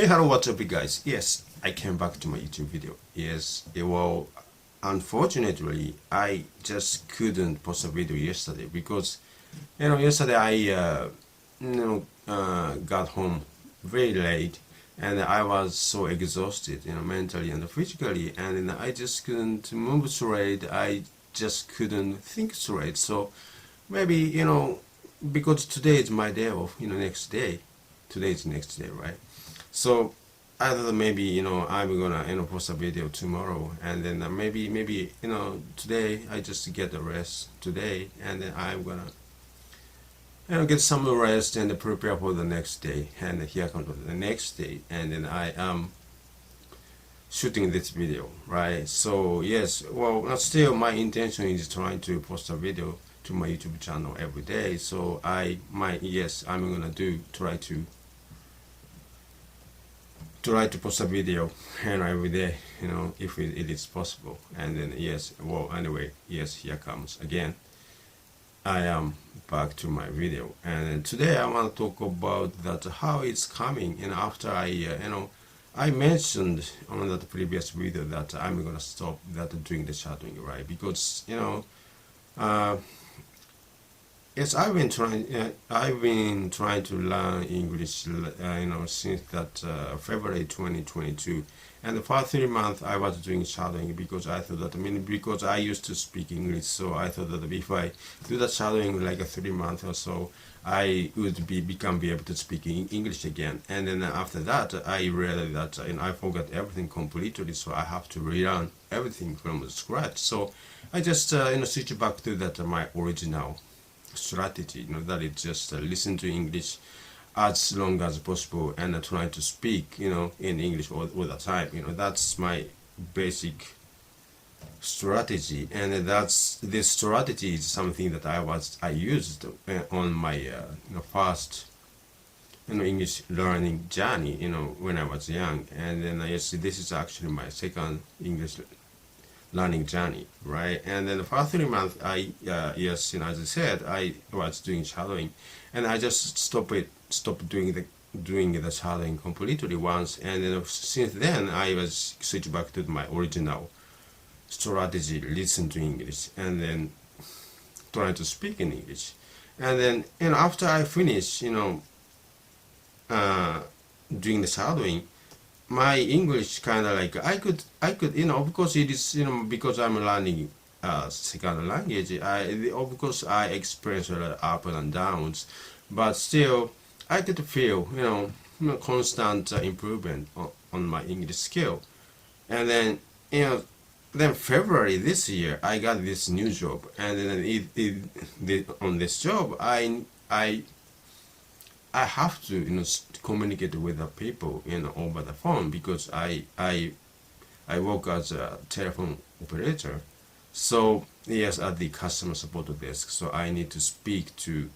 Hey, hello, what's up, you guys? Yes, I came back to my YouTube video. Yes, well, unfortunately, I just couldn't post a video yesterday because, yesterday I, got home very late and I was so exhausted, mentally and physically, and then I just couldn't move straight. I just couldn't think straight. So maybe, because today is my day off, next day. Today is next day, right? So I thought maybe I'm gonna post a video tomorrow, and then maybe today I just get the rest today, and then I'm gonna get some rest and prepare for the next day. And here comes the next day, and then I am shooting this video, right? So yes, well, still my intention is trying to post a video to my YouTube channel every day. So I'm gonna try to post a video every day, if it is possible. And then here comes again. I am back to my video, and today I want to talk about that how it's coming. And after I mentioned on that previous video that I'm gonna stop doing the shadowing, right? Because yes, I've been trying to learn English, since that February 2022, and for 3 months I was doing shadowing because I thought that because I used to speak English, so I thought that if I do that shadowing like 3 months or so, I would be able to speak English again. And then after that, I realized that I forgot everything completely, so I have to relearn everything from scratch. So I just switch back to that my original strategy, that is just listen to English as long as possible and try to speak, in English all the time. That's my basic strategy, and this strategy is something that I used on my first English learning journey, when I was young. And then this is actually my second English learning journey, right? And then for 3 months, as I said, I was doing shadowing, and I just stopped doing the shadowing completely once. And then since then, I was switched back to my original strategy: listen to English and then trying to speak in English. And then after I finish doing the shadowing, my English kind of like I could because it is because I'm learning second language. Of course I experience a lot of up and downs, but still I could feel constant improvement on my English skill. And then then February this year I got this new job, and then on this job I have to communicate with the people over the phone, because I work as a telephone operator. So yes, at the customer support desk. So I need to speak to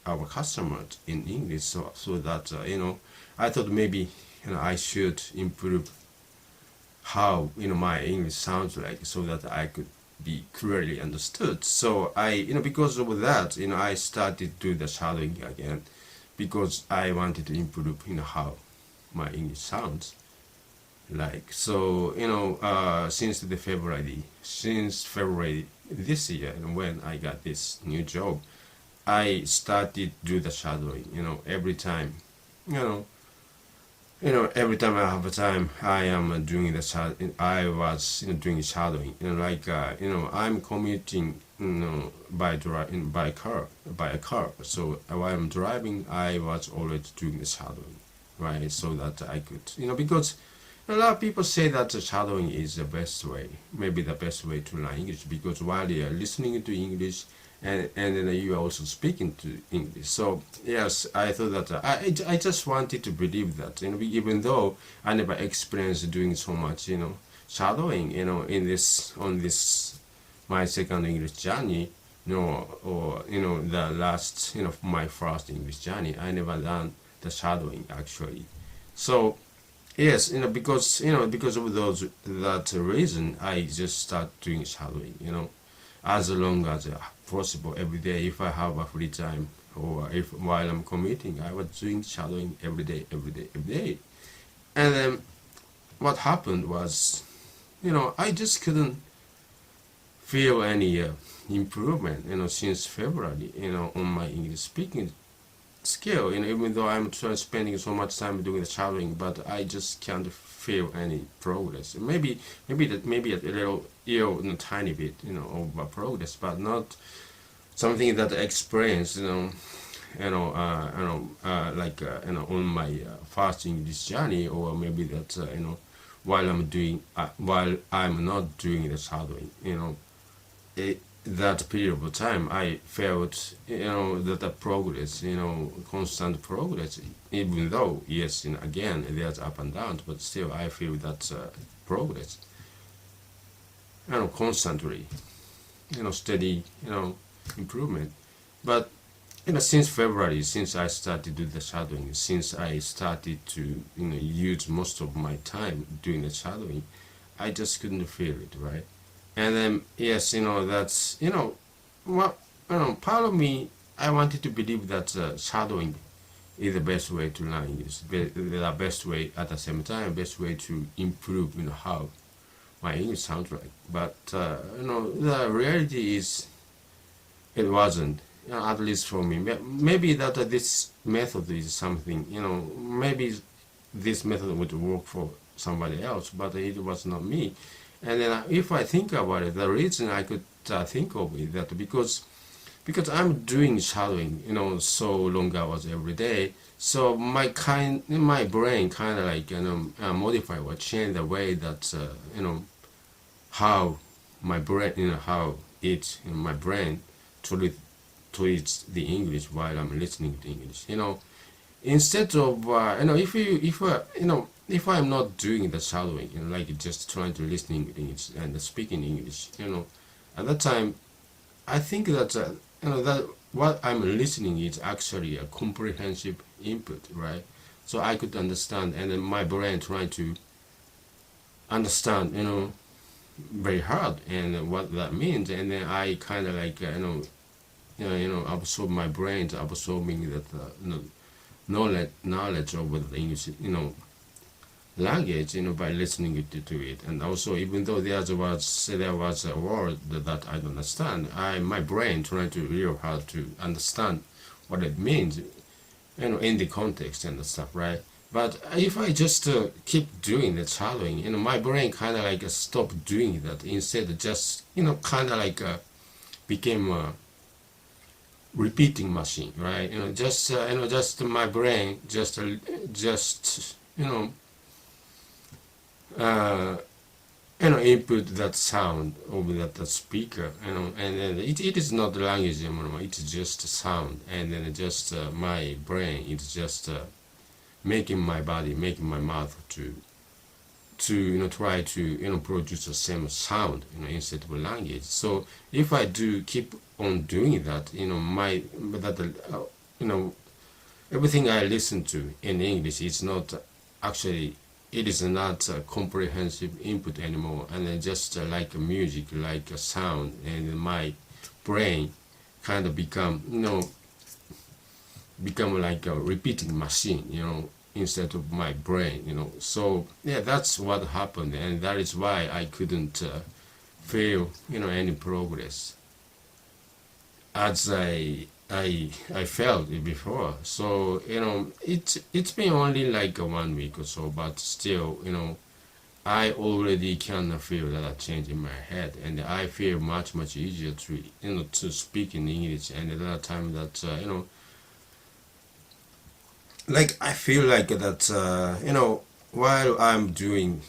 our customers in English. So that I thought maybe I should improve how my English sounds like, so that I could be clearly understood. So because of that, I started to do the shadowing again, because I wanted to improve how my English sounds like. So since February this year, when I got this new job, I started to do the shadowing. Every time every time I have a time, I am doing the shadowing. I was doing shadowing. I'm commuting by a car. So while I'm driving, I was always doing the shadowing, right? So that I could because a lot of people say that the shadowing is the best way, maybe the best way to learn English, because while you are listening to English, and then you are also speaking to English. So yes, I thought that I just wanted to believe that, even though I never experienced doing so much shadowing on this my second English journey, or the last my first English journey, I never done the shadowing actually. So yes, because of that reason, I just start doing shadowing, as long as possible every day. If I have a free time, or if while I'm commuting, I was doing shadowing every day, and then what happened was, I just couldn't feel any improvement, since February, on my English speaking skill, even though I'm spending so much time doing the shadowing, but I just can't feel any progress. Maybe a little, tiny bit, of progress, but not something that I experienced, on my first English journey, or maybe that, while I'm not doing the shadowing, that period of time, I felt, that the progress, constant progress, even though, yes, again, there's up and down, but still I feel that progress, constantly, steady, improvement. But, since February, since I started to do the shadowing, since I started to, use most of my time doing the shadowing, I just couldn't feel it, right? And then, yes, that's, part of me, I wanted to believe that shadowing is the best way to learn English, the best way at the same time, best way to improve, how my English sounds like. But, the reality is, it wasn't, at least for me. Maybe that this method is something, maybe this method would work for somebody else, but it was not me. And then if I think about it, the reason I could think of it that because I'm doing shadowing, so long hours every day, so my brain kind of like modify or change the way that how my brain, how it my brain treats the English while I'm listening to English. Instead of if I'm not doing the shadowing, like just trying to listen English and speaking English, at that time, I think that that what I'm listening is actually a comprehensive input, right? So I could understand, and then my brain trying to understand, very hard, and what that means, and then I kind of like absorb my brain absorbing that knowledge of the English, language, by listening to it. And also, even though there was a word that I don't understand, my brain trying to real hard to understand what it means, in the context and stuff, right? But if I just keep doing the shadowing, my brain kind of like stopped doing that. Instead, just kind of like became a repeating machine, right? Just my brain just input that sound over that speaker, and then it is not language anymore. It's just sound, and then just my brain is just making my body, making my mouth to try to produce the same sound, instead of language. So if I do keep on doing that, everything I listen to in English is not actually. It is not a comprehensive input anymore, and then just like a music, like a sound, and my brain kind of become like a repeating machine, instead of my brain, So yeah, that's what happened, and that is why I couldn't feel, any progress as I felt it before. So it's been only like 1 week or so, but still I already can feel that change in my head, and I feel much easier to to speak in English. And at that time that like I feel like that while I'm doing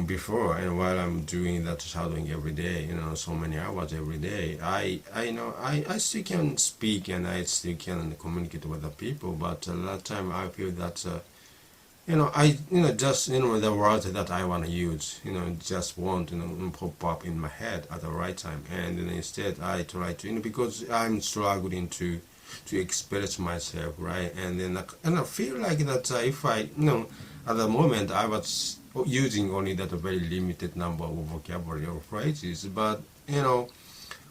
before, and while I'm doing that shadowing every day, so many hours every day, I still can speak, and I still can communicate with other people. But at that time I feel that just the words that I want to use, just won't pop up in my head at the right time. And then instead I try to because I'm struggling to express myself, right? And then I feel like that if I at the moment I was using only that very limited number of vocabulary or phrases, but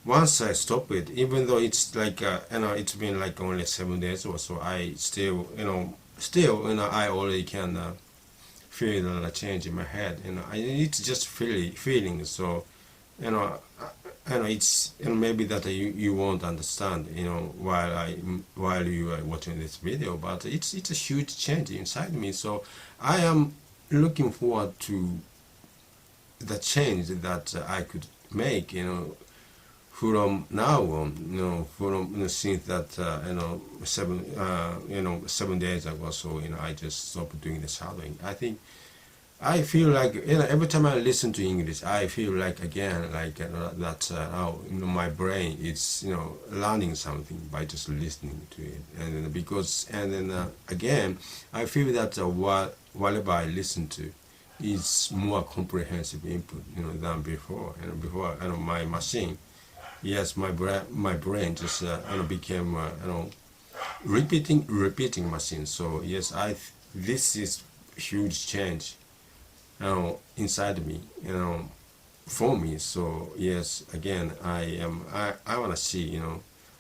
once I stop it, even though it's like it's been like only 7 days or so, I still I already can feel the change in my head. It's just feeling. So it's maybe that you won't understand while you are watching this video, but it's a huge change inside me. So I am looking forward to the change that I could make, from now on, since that 7 days ago. So I just stopped doing the shadowing. I feel like every time I listen to English, I feel like again that my brain is learning something by just listening to it, and then again I feel that whatever I listen to is more comprehensive input than before. Before my machine, yes, my brain just became repeating machine. So yes, this is huge change inside me, for me. So yes, again, I want to see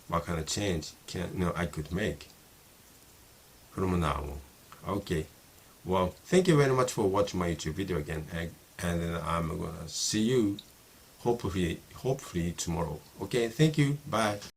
what kind of change I could make from now on. Okay, well, thank you very much for watching my YouTube video again, and then I'm gonna see you hopefully tomorrow. Okay, thank you, bye.